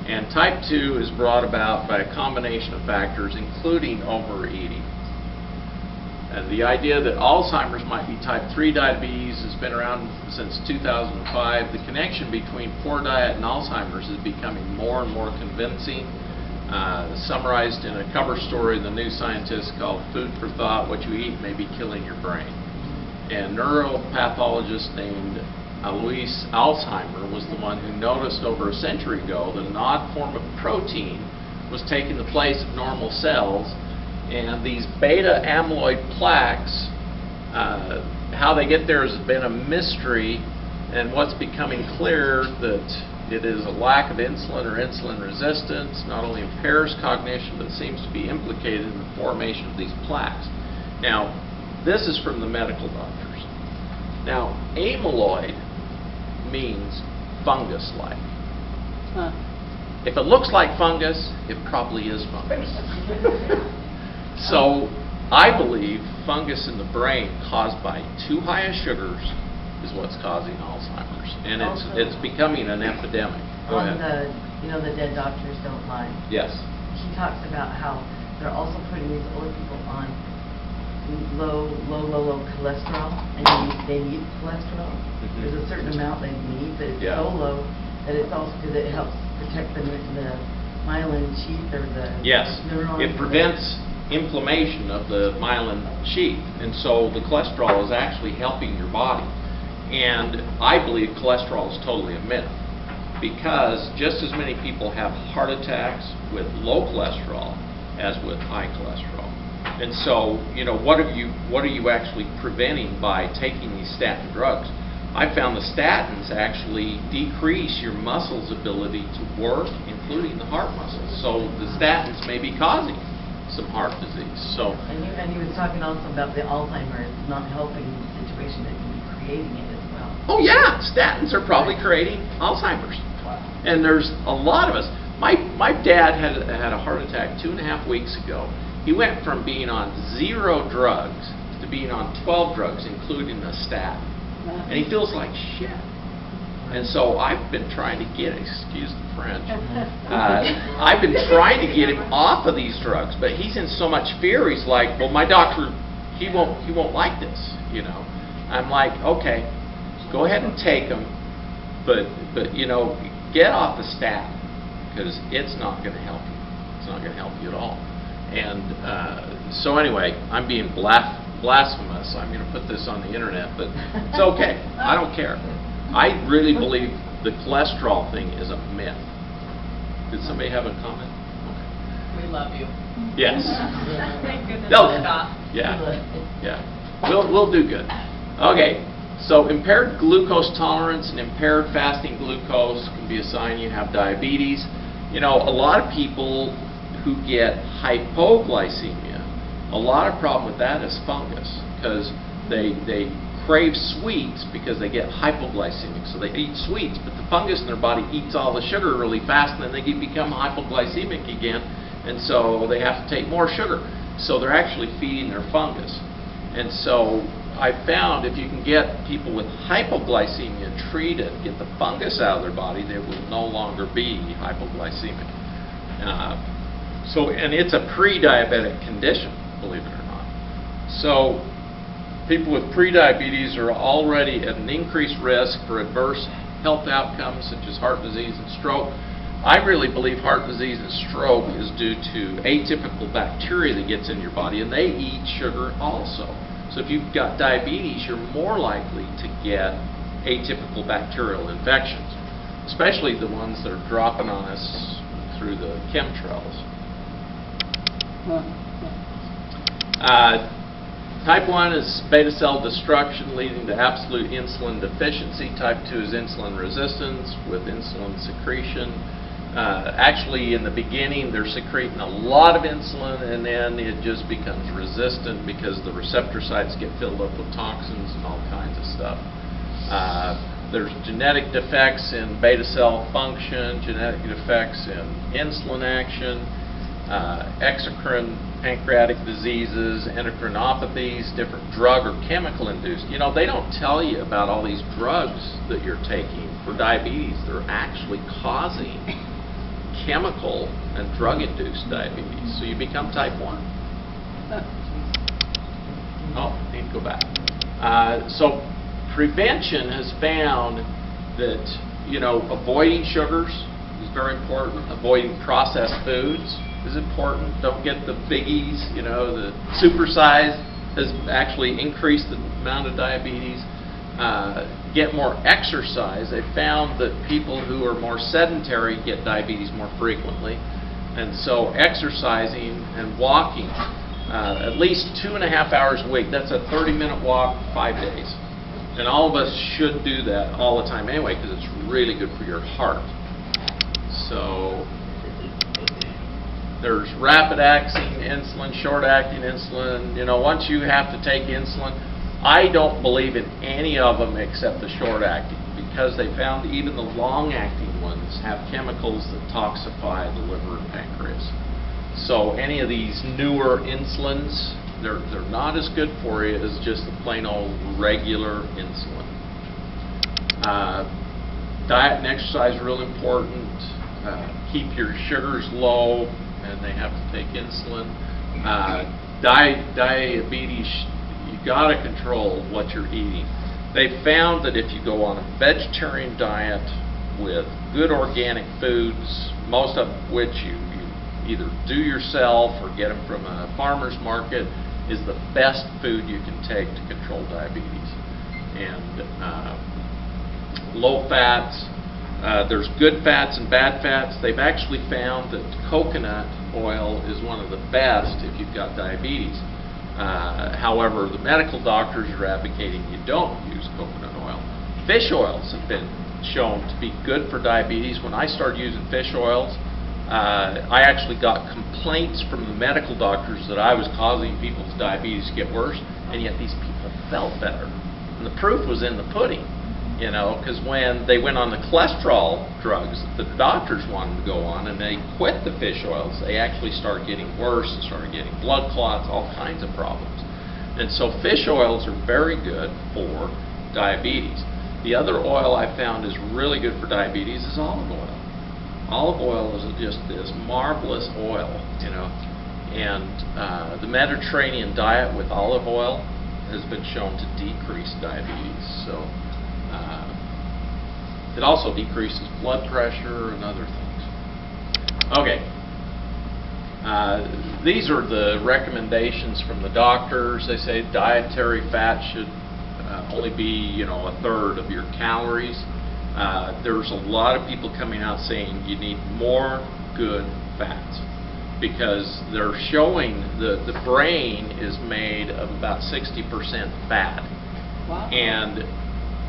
And type 2 is brought about by a combination of factors, including overeating. And the idea that Alzheimer's might be type 3 diabetes has been around since 2005. The connection between poor diet and Alzheimer's is becoming more and more convincing. Summarized in a cover story in the New Scientist called Food for Thought, What You Eat May Be Killing Your Brain. And neuropathologist named Alois Alzheimer was the one who noticed over a century ago that an odd form of protein was taking the place of normal cells, and these beta amyloid plaques, how they get there has been a mystery, and what's becoming clear that it is a lack of insulin or insulin resistance not only impairs cognition but seems to be implicated in the formation of these plaques. Now, this is from the medical doctors. Now, amyloid means fungus-like. Huh. If it looks like fungus, it probably is fungus. So, I believe fungus in the brain caused by too high of sugars is what's causing Alzheimer's, and it's becoming an epidemic. Go On ahead. the dead doctors don't lie. Yes. She talks about how they're also putting these old people on low cholesterol, and they need cholesterol. Mhm. There's a certain amount they need, but it's Yeah. so low that it's also because it helps protect the myelin sheath or the Yes, neurons. it prevents inflammation of the myelin sheath, and so the cholesterol is actually helping your body. And I believe cholesterol is totally a myth, because just as many people have heart attacks with low cholesterol as with high cholesterol. And so, what are you actually preventing by taking these statin drugs? I found the statins actually decrease your muscles' ability to work, including the heart muscles. So the statins may be causing some heart disease. So, And he was talking also about the Alzheimer's not helping the situation, that can be creating it as well. oh yeah, statins are probably creating Alzheimer's. And there's a lot of us. My dad had a heart attack 2.5 weeks ago. He went from being on 0 drugs to being on 12 drugs, including the statin. And he feels like shit. And so I've been trying to get, excuse the French, I've been trying to get him off of these drugs, but he's in so much fear. He's like, well, my doctor, he won't like this, you know. I'm like, okay, go ahead and take them, but you know, get off the statin, because it's not going to help you. It's not going to help you at all. And so anyway, I'm being blasphemous. I'm going to put this on the internet, but it's okay. I don't care. I really believe the cholesterol thing is a myth. Did somebody have a comment? We love you. Yes. Thank goodness No. for Scott. Yeah. Yeah. We'll do good. Okay. So impaired glucose tolerance and impaired fasting glucose can be a sign you have diabetes. You know, a lot of people who get hypoglycemia, a lot of problem with that is fungus, because they crave sweets because they get hypoglycemic. So they eat sweets, but the fungus in their body eats all the sugar really fast, and then they become hypoglycemic again, and so they have to take more sugar. So they're actually feeding their fungus. And so I found if you can get people with hypoglycemia treated, get the fungus out of their body, they will no longer be hypoglycemic. And it's a pre-diabetic condition, believe it or not. So people with prediabetes are already at an increased risk for adverse health outcomes such as heart disease and stroke. I really believe heart disease and stroke is due to atypical bacteria that gets in your body, and they eat sugar also. So if you've got diabetes, you're more likely to get atypical bacterial infections, especially the ones that are dropping on us through the chemtrails. Type 1 is beta cell destruction leading to absolute insulin deficiency. Type 2 is insulin resistance with insulin secretion. Actually, in the beginning, they're secreting a lot of insulin, and then it just becomes resistant because the receptor sites get filled up with toxins and all kinds of stuff. There's genetic defects in beta cell function, genetic defects in insulin action, exocrine pancreatic diseases, endocrinopathies, different drug or chemical induced. You know, they don't tell you about all these drugs that you're taking for diabetes. They're actually causing chemical and drug induced diabetes. So you become type 1. Oh, need to go back. So prevention has found that, you know, avoiding sugars is very important. Avoiding processed foods is important. Don't get the biggies, you know, the supersize has actually increased the amount of diabetes. Get more exercise. They found that people who are more sedentary get diabetes more frequently. And so exercising and walking at least 2.5 hours a week. That's a 30-minute walk, 5 days. And all of us should do that all the time anyway, because it's really good for your heart. So there's rapid-acting insulin, short-acting insulin. You know, once you have to take insulin, I don't believe in any of them except the short-acting, because they found even the long-acting ones have chemicals that toxify the liver and pancreas. So any of these newer insulins, they're not as good for you as just the plain old regular insulin. Diet and exercise are real important. Keep your sugars low, and they have to take insulin. Diabetes, you got to control what you're eating. They found that if you go on a vegetarian diet with good organic foods, most of which you either do yourself or get them from a farmer's market, is the best food you can take to control diabetes. And low fats, there's good fats and bad fats. They've actually found that coconut oil is one of the best if you've got diabetes. However, the medical doctors are advocating you don't use coconut oil. Fish oils have been shown to be good for diabetes. When I started using fish oils, I actually got complaints from the medical doctors that I was causing people's diabetes to get worse, and yet these people felt better. And the proof was in the pudding, you know, because when they went on the cholesterol drugs that the doctors wanted to go on, and they quit the fish oils, they actually started getting worse and started getting blood clots, all kinds of problems. And so fish oils are very good for diabetes. The other oil I found is really good for diabetes is olive oil. Olive oil is just this marvelous oil, you know, and the Mediterranean diet with olive oil has been shown to decrease diabetes. So it also decreases blood pressure and other things. Okay. These are the recommendations from the doctors. They say dietary fat should only be, you know, 1/3 of your calories. There's a lot of people coming out saying you need more good fats because they're showing the brain is made of about 60% fat. Wow. And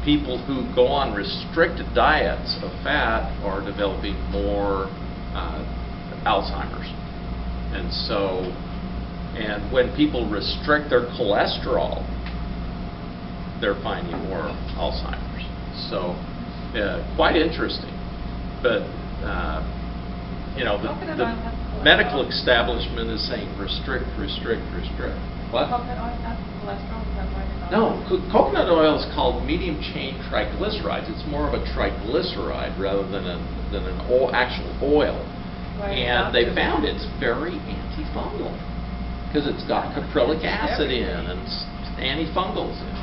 people who go on restricted diets of fat are developing more Alzheimer's. And so, and when people restrict their cholesterol, they're finding more Alzheimer's. So, quite interesting. But, you know, Coconut the oil has cholesterol. medical establishment is saying restrict, restrict, restrict. What? Coconut oil has cholesterol, is that why they're not? No, coconut oil is called medium chain triglycerides. It's more of a triglyceride rather than an actual oil. Why is And that they different? found it's very antifungal because it's got caprylic acid in and antifungals in.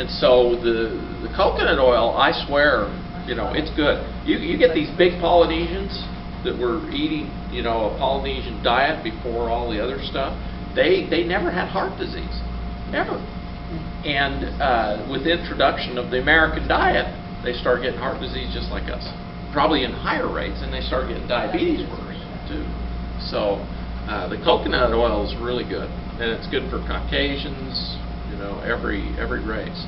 And so the coconut oil, I swear, you know, it's good. You get these big Polynesians that were eating, you know, a Polynesian diet before all the other stuff. They never had heart disease, never. And with the introduction of the American diet, they start getting heart disease just like us, probably in higher rates, and they start getting diabetes worse too. So the coconut oil is really good, and it's good for Caucasians, you know, every race.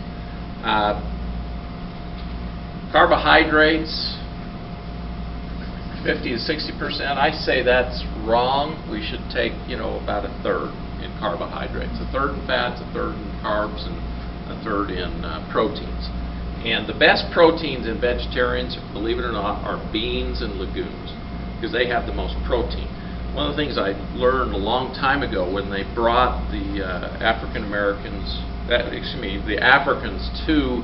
Carbohydrates, 50 to 60%. I say that's wrong. We should take, you know, about 1/3 in carbohydrates, 1/3 in fats, 1/3 in carbs, and 1/3 in proteins. And the best proteins in vegetarians, believe it or not, are beans and legumes because they have the most protein. One of the things I learned a long time ago when they brought the the Africans to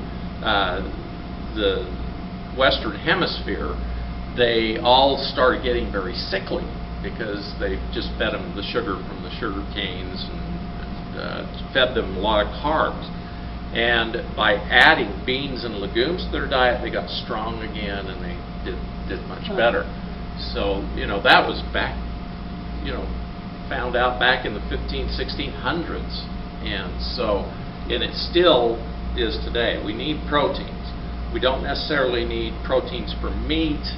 the Western Hemisphere, they all started getting very sickly because they just fed them the sugar from the sugar canes and fed them a lot of carbs. And by adding beans and legumes to their diet, they got strong again and they did much better. So, you know, that was back, you know, found out back in the 1600s. And so, and it still is today. We need proteins. We don't necessarily need proteins for meat,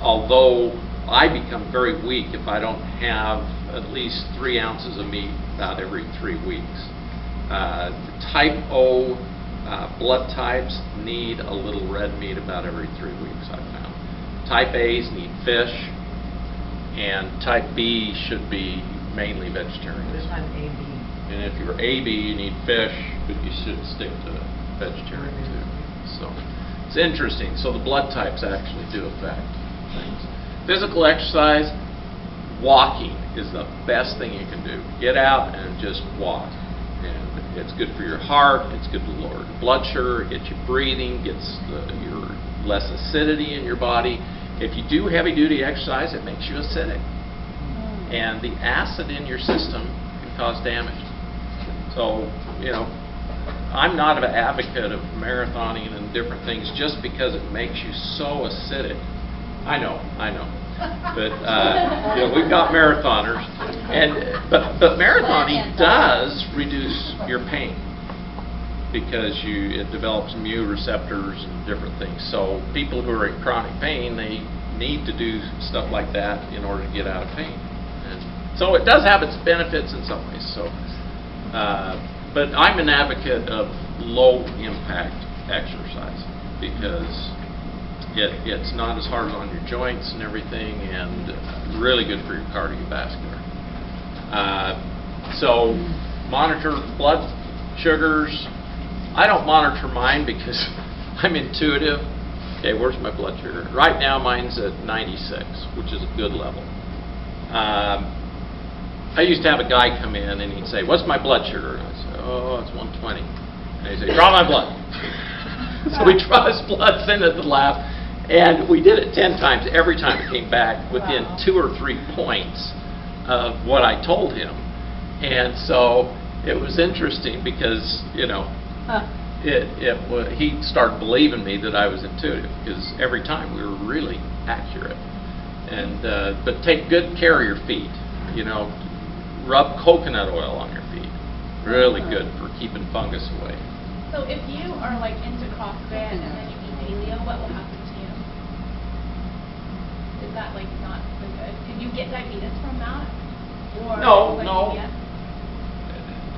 although I become very weak if I don't have at least 3 ounces of meat about every 3 weeks. Type O blood types need a little red meat about every 3 weeks, I've found. Type A's need fish, and type B should be mainly vegetarian. This time AB. And if you're AB, you need fish, but you should stick to vegetarian too. So it's interesting. So the blood types actually do affect things. Physical exercise, walking is the best thing you can do. Get out and just walk. And it's good for your heart, it's good to lower blood sugar, gets you breathing, gets your less acidity in your body. If you do heavy duty exercise, it makes you acidic. And the acid in your system can cause damage. So, you know, I'm not an advocate of marathoning and different things just because it makes you so acidic. I know. But you know, we've got marathoners, but marathoning does reduce your pain because it develops mu receptors and different things. So people who are in chronic pain, they need to do stuff like that in order to get out of pain. And so it does have its benefits in some ways. So, but I'm an advocate of low impact exercise because It's not as hard on your joints and everything, and really good for your cardiovascular. So monitor blood sugars. I don't monitor mine because I'm intuitive. Okay, where's my blood sugar? Right now mine's at 96, which is a good level. I used to have a guy come in and he'd say, "What's my blood sugar?" And I'd say, "Oh, it's 120." And he'd say, "Draw my blood." So we draw his blood, send it to the lab, and we did it 10 times. Every time it came back within Wow. 2 or 3 points of what I told him. And so it was interesting because, you know, he started believing me that I was intuitive, because every time we were really accurate. And but take good care of your feet. You know, rub coconut oil on your feet. Really good for keeping fungus away. So if you are like into CrossFit and then you eat paleo, what will happen to you? Is that like not so good? Did you get diabetes from that? Or No, like no. yes?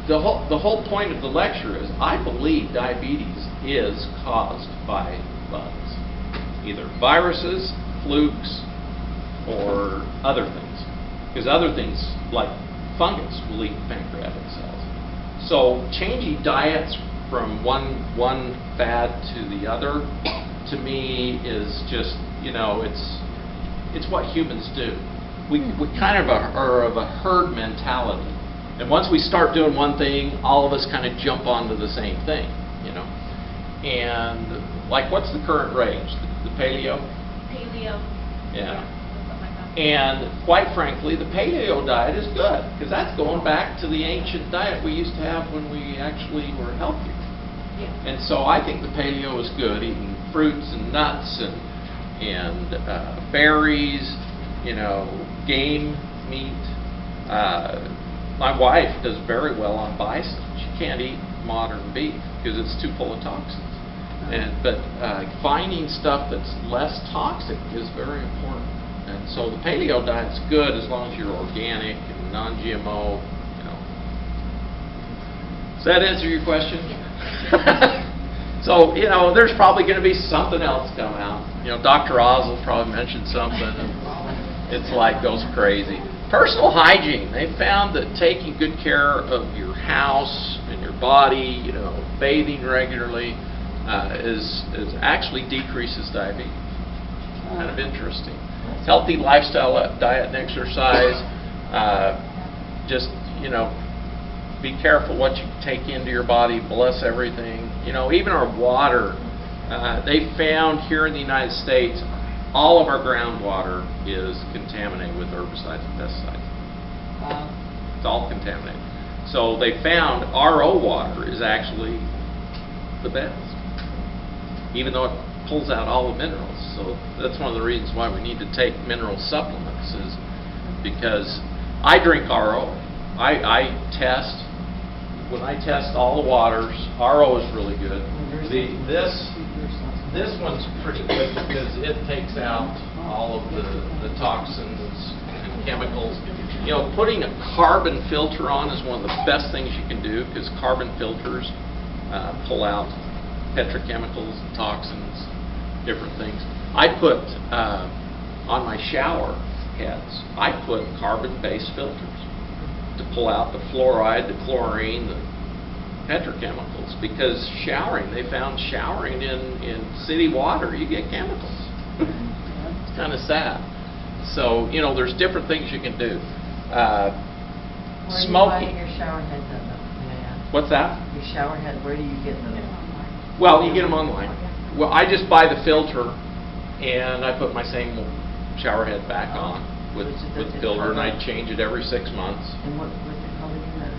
The whole point of the lecture is I believe diabetes is caused by bugs, either viruses, flukes, or other things. Because other things like fungus will eat pancreatic cells. So changing diets from one fad to the other, to me, is just, you know, it's what humans do. We kind of are of a herd mentality. And once we start doing one thing, all of us kind of jump onto the same thing, you know. And like, what's the current rage? The paleo? Paleo. Yeah. Something like that. And quite frankly, the paleo diet is good, because that's going back to the ancient diet we used to have when we actually were healthier. Yeah. And so I think the paleo is good, eating fruits and nuts and berries, you know, game meat. My wife does very well on bison. She can't eat modern beef because it's too full of toxins. But finding stuff that's less toxic is very important. And so the paleo diet's good as long as you're organic and non-GMO. You know. Does that answer your question? So, you know, there's probably going to be something else come out. You know, Dr. Oz will probably mention something, and it's like goes crazy. Personal hygiene. They found that taking good care of your house and your body, you know, bathing regularly, is actually decreases diabetes. Kind of interesting. Healthy lifestyle, diet and exercise. Just, you know, be careful what you take into your body. Bless everything. You know, even our water. They found here in the United States, all of our groundwater is contaminated with herbicides and pesticides. It's all contaminated. So they found RO water is actually the best, even though it pulls out all the minerals. So that's one of the reasons why we need to take mineral supplements, is because I drink RO. I test. When I test all the waters, RO is really good. This one's pretty good because it takes out all of the toxins and chemicals. You know, putting a carbon filter on is one of the best things you can do, because carbon filters pull out petrochemicals, toxins, different things. I put on my shower heads, I put carbon-based filters to pull out the fluoride, the chlorine, the petrochemicals, because showering, they found showering in city water, you get chemicals. It's kind of sad. So, you know, there's different things you can do. Smoking. Where do you buy your shower heads at, though, may I ask? What's that? Your shower head, where do you get those? Well, you get them online. Well, I just buy the filter, and I put my same shower head back on with the filter, and I change it every 6 months. And what's it called again?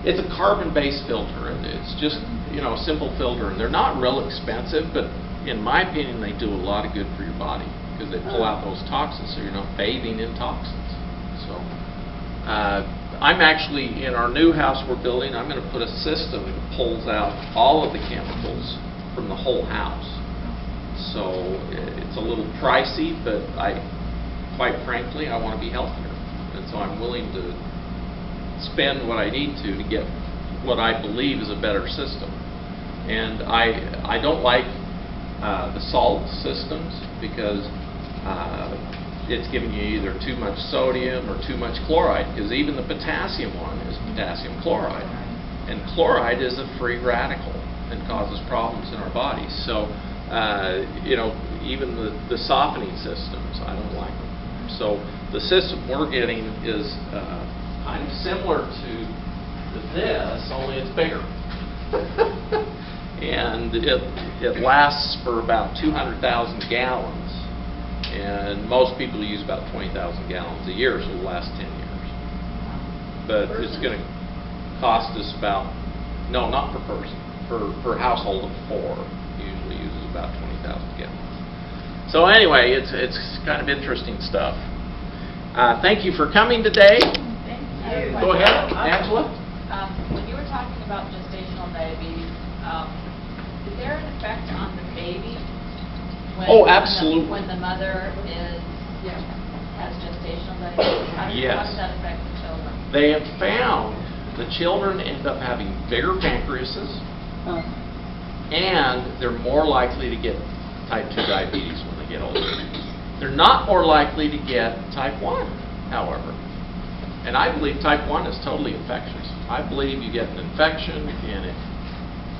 It's a carbon-based filter, and it's just, you know, a simple filter, and they're not real expensive, but in my opinion, they do a lot of good for your body, because they pull out those toxins, so you're not bathing in toxins. So, I'm actually, in our new house we're building, I'm going to put a system that pulls out all of the chemicals from the whole house. So, it's a little pricey, but quite frankly, I want to be healthier, and so I'm willing to spend what I need to get what I believe is a better system. And I don't like the salt systems, because it's giving you either too much sodium or too much chloride, because even the potassium one is potassium chloride. And chloride is a free radical and causes problems in our bodies. So, you know, even the softening systems, I don't like them. So the system we're getting is kind of similar to this, only it's bigger. And it lasts for about 200,000 gallons. And most people use about 20,000 gallons a year, so it'll last 10 years. But it's going to cost us about, no, not per person, per household of 4 usually uses about 20,000 gallons. So anyway, it's kind of interesting stuff. Thank you for coming today. Thank you. Go ahead, Angela. When you were talking about gestational diabetes, is there an effect on the baby? Oh, absolutely. When the mother has gestational diabetes? How Yes. does that affect the children? They have found the children end up having bigger pancreases, and they're more likely to get type 2 diabetes when they get older. They're not more likely to get type 1, however. And I believe type 1 is totally infectious. I believe you get an infection and it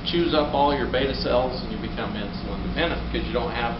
chews up all your beta cells and you become insulin dependent because you don't have